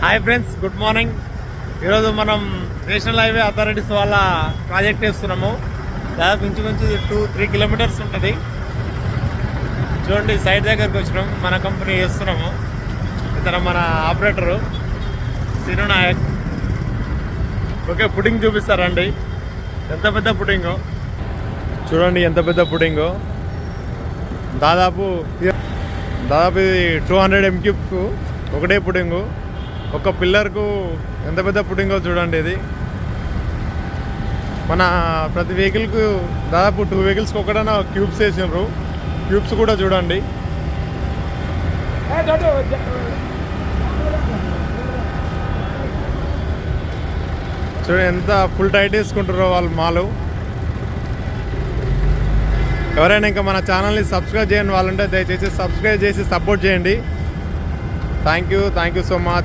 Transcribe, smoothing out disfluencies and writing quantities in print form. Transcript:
Hi friends, good morning. ఈరోజు మనం national highway authorities వాళ్ళ ప్రాజెక్ట్ వేస్తున్నాము. దాదాపు ఇంచుమించు 2-3 కిలోమీటర్స్ ఉంటుంది. చూడండి, సైడ్ దగ్గరికి వచ్చినాం. మన కంపెనీ వేస్తున్నాము. ఇతను మన operator Srinu Nayak. Okay, pudding చూపిస్తారండి. ఎంత పెద్ద పుడింగో చూడండి, ఎంత పెద్ద పుడింగో. దాదాపు ఇది 200 MQ ఒకటే పుడింగు. ఒక పిల్లర్కు ఎంత పెద్ద పుడింగో చూడండి. ఇది మన ప్రతి వెహికల్కు దాదాపు 2 వెహికల్స్కి ఒకటైనా క్యూబ్స్ వేసినారు. క్యూబ్స్ కూడా చూడండి. చూడండి ఎంత ఫుల్ టైట్ వేసుకుంటారో వాళ్ళు మాలు. ఎవరైనా ఇంకా మన ఛానల్ని సబ్స్క్రైబ్ చేయని వాళ్ళంటే దయచేసి సబ్స్క్రైబ్ చేసి సపోర్ట్ చేయండి. Thank you so much.